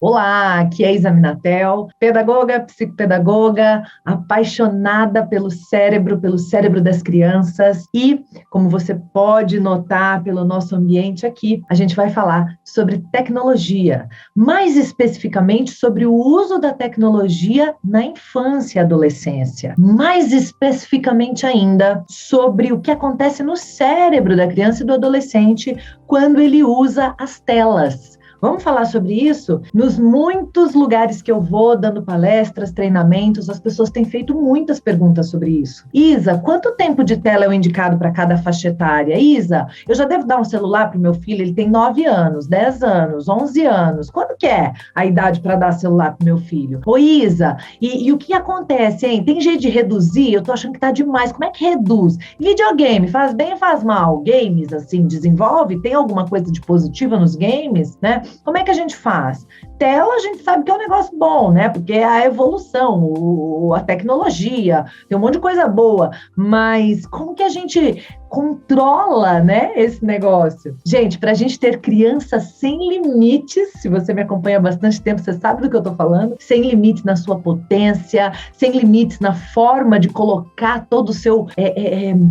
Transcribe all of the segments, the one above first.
Olá, aqui é Isa Minatel, pedagoga, psicopedagoga, apaixonada pelo cérebro das crianças e, como você pode notar pelo nosso ambiente aqui, a gente vai falar sobre tecnologia, mais especificamente sobre o uso da tecnologia na infância e adolescência, mais especificamente ainda sobre o que acontece no cérebro da criança e do adolescente quando ele usa as telas. Vamos falar sobre isso? Nos muitos lugares que eu vou dando palestras, treinamentos, as pessoas têm feito muitas perguntas sobre isso. Isa, quanto tempo de tela é o indicado para cada faixa etária? Isa, eu já devo dar um celular para o meu filho, ele tem 9 anos, 10 anos, 11 anos. Quando que é a idade para dar celular para o meu filho? Ô Isa, e o que acontece, hein? Tem jeito de reduzir? Eu tô achando que tá demais. Como é que reduz? Videogame, faz bem ou faz mal? Games, assim, desenvolve? Tem alguma coisa de positiva nos games, né? Como é que a gente faz? Tela, a gente sabe que é um negócio bom, né? Porque é a evolução, a tecnologia, tem um monte de coisa boa, mas como que a gente controla, né, esse negócio? Gente, para a gente ter criança sem limites, se você me acompanha há bastante tempo, você sabe do que eu estou falando, sem limites na sua potência, sem limites na forma de colocar todo o seu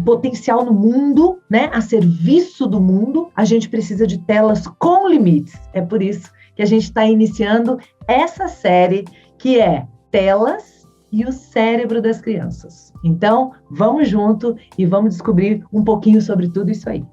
potencial no mundo, né, a serviço do mundo, a gente precisa de telas com limites. É por isso que a gente está iniciando essa série que é Telas e o Cérebro das Crianças. Então, vamos junto e vamos descobrir um pouquinho sobre tudo isso aí.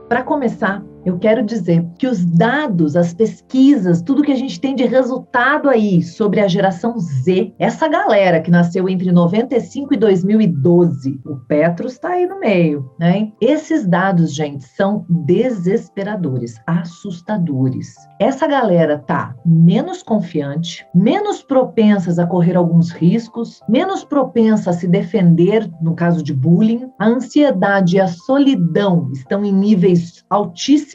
Para começar, eu quero dizer que os dados, as pesquisas, tudo que a gente tem de resultado aí sobre a geração Z, essa galera que nasceu entre 95 e 2012, o Petros está aí no meio, né? Esses dados, gente, são desesperadores, assustadores. Essa galera tá menos confiante, menos propensas a correr alguns riscos, menos propensa a se defender no caso de bullying. A ansiedade e a solidão estão em níveis altíssimos.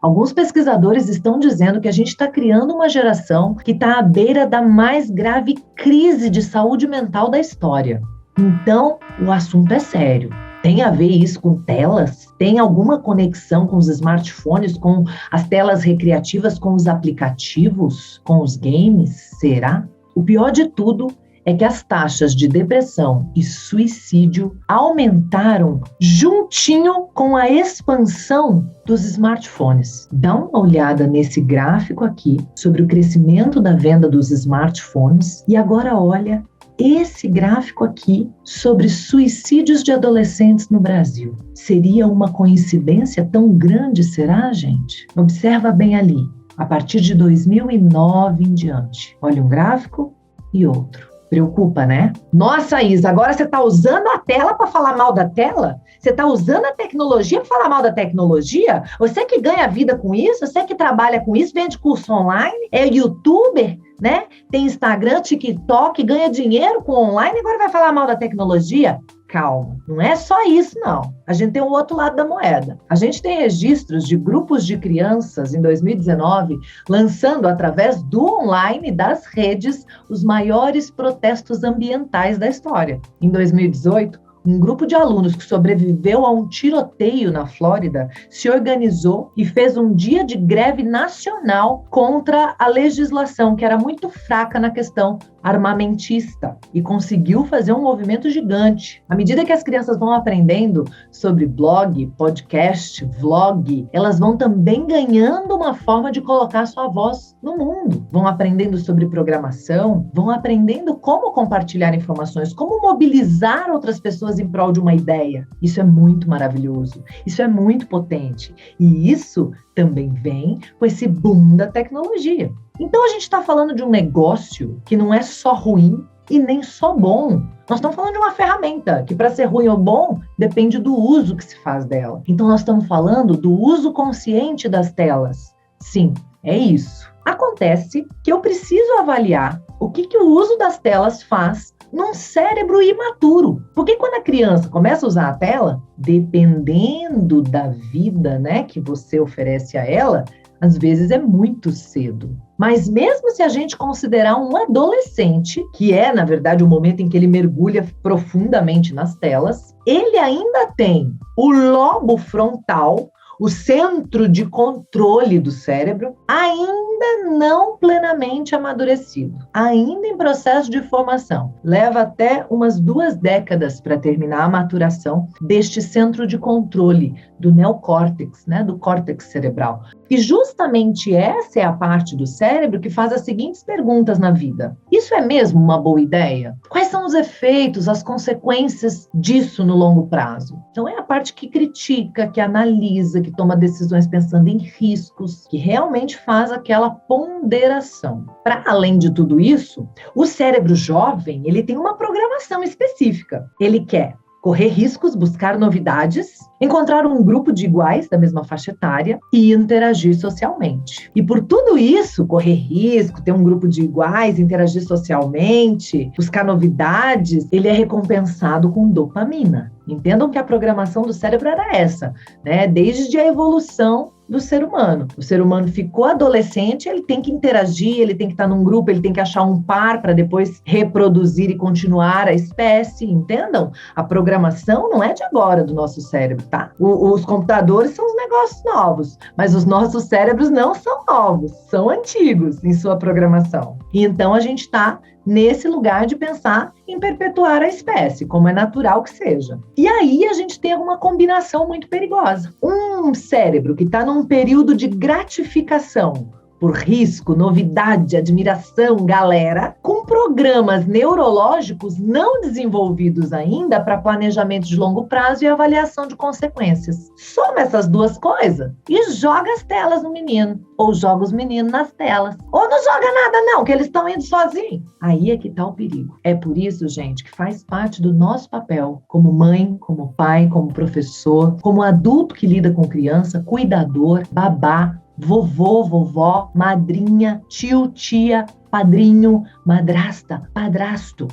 Alguns pesquisadores estão dizendo que a gente está criando uma geração que está à beira da mais grave crise de saúde mental da história. Então, o assunto é sério. Tem a ver isso com telas? Tem alguma conexão com os smartphones, com as telas recreativas, com os aplicativos, com os games? Será? O pior de tudo é que as taxas de depressão e suicídio aumentaram juntinho com a expansão dos smartphones. Dá uma olhada nesse gráfico aqui sobre o crescimento da venda dos smartphones e agora olha esse gráfico aqui sobre suicídios de adolescentes no Brasil. Seria uma coincidência tão grande, será, gente? Observa bem ali, a partir de 2009 em diante. Olha um gráfico e outro. Preocupa, né? Nossa, Isa, agora você está usando a tela para falar mal da tela? Você está usando a tecnologia para falar mal da tecnologia? Você que ganha vida com isso? Você que trabalha com isso, vende curso online? É youtuber, né? Tem Instagram, TikTok, ganha dinheiro com online e agora vai falar mal da tecnologia? Calma, não é só isso, não. A gente tem o outro lado da moeda. A gente tem registros de grupos de crianças em 2019 lançando através do online e das redes os maiores protestos ambientais da história. Em 2018, um grupo de alunos que sobreviveu a um tiroteio na Flórida se organizou e fez um dia de greve nacional contra a legislação, que era muito fraca na questão armamentista, e conseguiu fazer um movimento gigante. À medida que as crianças vão aprendendo sobre blog, podcast, vlog, elas vão também ganhando uma forma de colocar sua voz no mundo. Vão aprendendo sobre programação, vão aprendendo como compartilhar informações, como mobilizar outras pessoas em prol de uma ideia. Isso é muito maravilhoso, isso é muito potente. E isso também vem com esse boom da tecnologia. Então a gente está falando de um negócio que não é só ruim e nem só bom. Nós estamos falando de uma ferramenta que, para ser ruim ou bom, depende do uso que se faz dela. Então nós estamos falando do uso consciente das telas. Sim, é isso. Acontece que eu preciso avaliar o que o uso das telas faz num cérebro imaturo. Porque quando a criança começa a usar a tela, dependendo da vida, né, que você oferece a ela, às vezes é muito cedo. Mas mesmo se a gente considerar um adolescente, que é, na verdade, o momento em que ele mergulha profundamente nas telas, ele ainda tem o lobo frontal, o centro de controle do cérebro, ainda não plenamente amadurecido, ainda em processo de formação. Leva até umas 2 décadas para terminar a maturação deste centro de controle do neocórtex, né, do córtex cerebral. E justamente essa é a parte do cérebro que faz as seguintes perguntas na vida. Isso é mesmo uma boa ideia? Quais são os efeitos, as consequências disso no longo prazo? Então é a parte que critica, que analisa, que toma decisões pensando em riscos, que realmente faz aquela ponderação. Para além de tudo isso, o cérebro jovem, ele tem uma programação específica. Ele quer correr riscos, buscar novidades, encontrar um grupo de iguais da mesma faixa etária e interagir socialmente. E por tudo isso, correr risco, ter um grupo de iguais, interagir socialmente, buscar novidades, ele é recompensado com dopamina. Entendam que a programação do cérebro era essa, né? Desde a evolução do ser humano. O ser humano ficou adolescente, ele tem que interagir, ele tem que estar num grupo, ele tem que achar um par para depois reproduzir e continuar a espécie, entendam? A programação não é de agora do nosso cérebro, tá? Os computadores são os negócios novos, mas os nossos cérebros não são novos, são antigos em sua programação. E então a gente está nesse lugar de pensar em perpetuar a espécie, como é natural que seja. E aí a gente tem uma combinação muito perigosa. Um cérebro que está num período de gratificação por risco, novidade, admiração, galera, com programas neurológicos não desenvolvidos ainda para planejamento de longo prazo e avaliação de consequências. Soma essas 2 coisas e joga as telas no menino, ou joga os meninos nas telas. Ou não joga nada não, que eles estão indo sozinhos. Aí é que está o perigo. É por isso, gente, que faz parte do nosso papel como mãe, como pai, como professor, como adulto que lida com criança, cuidador, babá, vovô, vovó, madrinha, tio, tia, padrinho, madrasta, padrasto.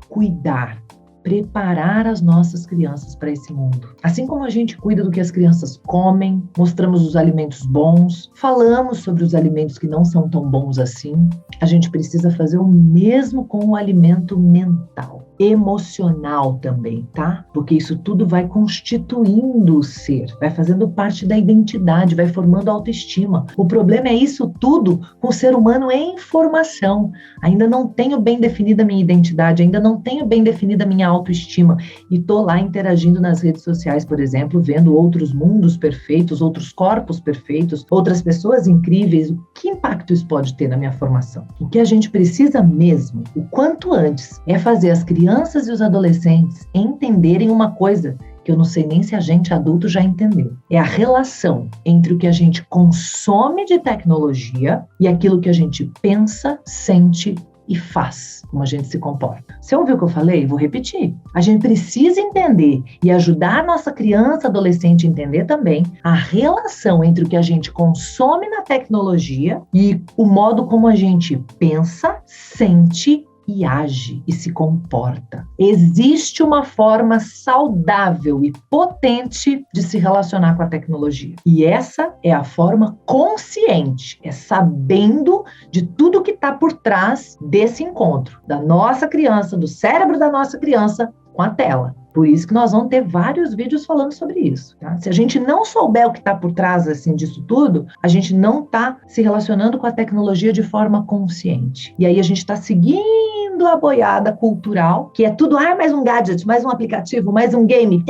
Cuidar, preparar as nossas crianças para esse mundo. Assim como a gente cuida do que as crianças comem, mostramos os alimentos bons, falamos sobre os alimentos que não são tão bons assim, a gente precisa fazer o mesmo com o alimento mental. Emocional também, tá? Porque isso tudo vai constituindo o ser, vai fazendo parte da identidade, vai formando autoestima. O problema é isso tudo com o ser humano em formação. Ainda não tenho bem definida a minha identidade, ainda não tenho bem definida a minha autoestima e tô lá interagindo nas redes sociais, por exemplo, vendo outros mundos perfeitos, outros corpos perfeitos, outras pessoas incríveis. Que impacto isso pode ter na minha formação? O que a gente precisa mesmo, o quanto antes, é fazer as crianças e os adolescentes entenderem uma coisa que eu não sei nem se a gente adulto já entendeu. É a relação entre o que a gente consome de tecnologia e aquilo que a gente pensa, sente e faz, como a gente se comporta. Você ouviu o que eu falei? Vou repetir. A gente precisa entender e ajudar a nossa criança, adolescente a entender também a relação entre o que a gente consome na tecnologia e o modo como a gente pensa, sente e age e se comporta. Existe uma forma saudável e potente de se relacionar com a tecnologia. E essa é a forma consciente, é sabendo de tudo que está por trás desse encontro, da nossa criança, do cérebro da nossa criança com a tela. Por isso que nós vamos ter vários vídeos falando sobre isso. Tá? Se a gente não souber o que está por trás assim, disso tudo, a gente não está se relacionando com a tecnologia de forma consciente. E aí a gente está seguindo a boiada cultural, que é tudo, mais um gadget, mais um aplicativo, mais um game,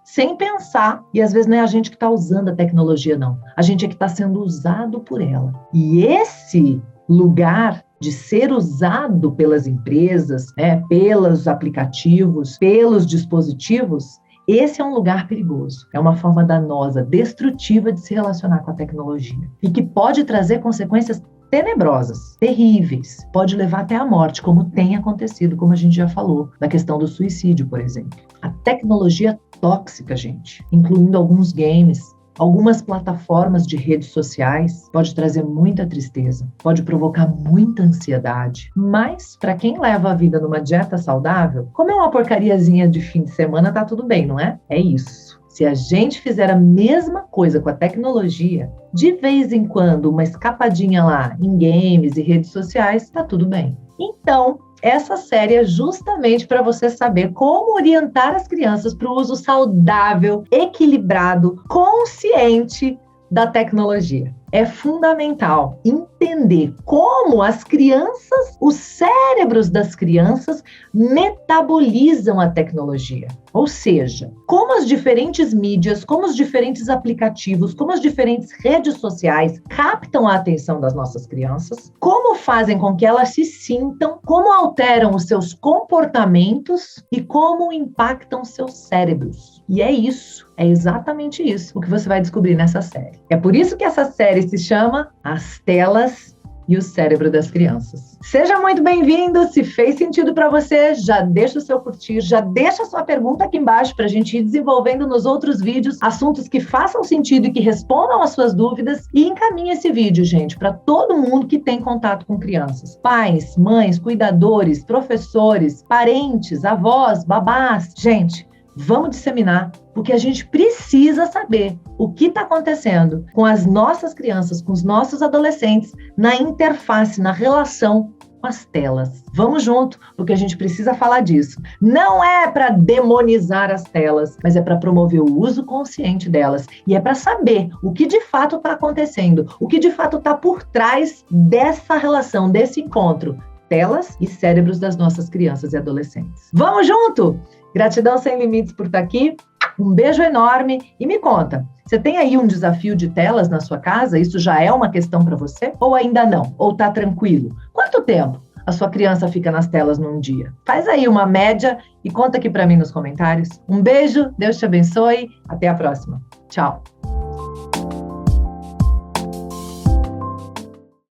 sem pensar. E às vezes não é a gente que está usando a tecnologia, não. A gente é que está sendo usado por ela. E esse lugar de ser usado pelas empresas, né, pelos aplicativos, pelos dispositivos, esse é um lugar perigoso. É uma forma danosa, destrutiva de se relacionar com a tecnologia e que pode trazer consequências tenebrosas, terríveis, pode levar até a morte, como tem acontecido, como a gente já falou, na questão do suicídio, por exemplo. A tecnologia tóxica, gente, incluindo alguns games, Algumas plataformas de redes sociais pode trazer muita tristeza, pode provocar muita ansiedade. Mas, para quem leva a vida numa dieta saudável, comer uma porcariazinha de fim de semana tá tudo bem, não é? É isso. Se a gente fizer a mesma coisa com a tecnologia, de vez em quando uma escapadinha lá em games e redes sociais, tá tudo bem. Então, essa série é justamente para você saber como orientar as crianças para o uso saudável, equilibrado, consciente da tecnologia. É fundamental entender como as crianças, os cérebros das crianças metabolizam a tecnologia. Ou seja, como as diferentes mídias, como os diferentes aplicativos, como as diferentes redes sociais captam a atenção das nossas crianças, como fazem com que elas se sintam, como alteram os seus comportamentos e como impactam seus cérebros. E é isso, é exatamente isso o que você vai descobrir nessa série. É por isso que essa série se chama As Telas e o Cérebro das Crianças. Seja muito bem-vindo. Se fez sentido para você, já deixa o seu curtir, já deixa a sua pergunta aqui embaixo para a gente ir desenvolvendo nos outros vídeos assuntos que façam sentido e que respondam às suas dúvidas, e encaminhe esse vídeo, gente, para todo mundo que tem contato com crianças. Pais, mães, cuidadores, professores, parentes, avós, babás. Gente, vamos disseminar, porque a gente precisa saber o que está acontecendo com as nossas crianças, com os nossos adolescentes, na interface, na relação com as telas. Vamos junto, porque a gente precisa falar disso. Não é para demonizar as telas, mas é para promover o uso consciente delas. E é para saber o que de fato está acontecendo, o que de fato está por trás dessa relação, desse encontro. Telas e cérebros das nossas crianças e adolescentes. Vamos junto? Gratidão sem limites por estar aqui. Um beijo enorme e me conta, você tem aí um desafio de telas na sua casa? Isso já é uma questão para você? Ou ainda não? Ou tá tranquilo? Quanto tempo a sua criança fica nas telas num dia? Faz aí uma média e conta aqui para mim nos comentários. Um beijo, Deus te abençoe, até a próxima. Tchau.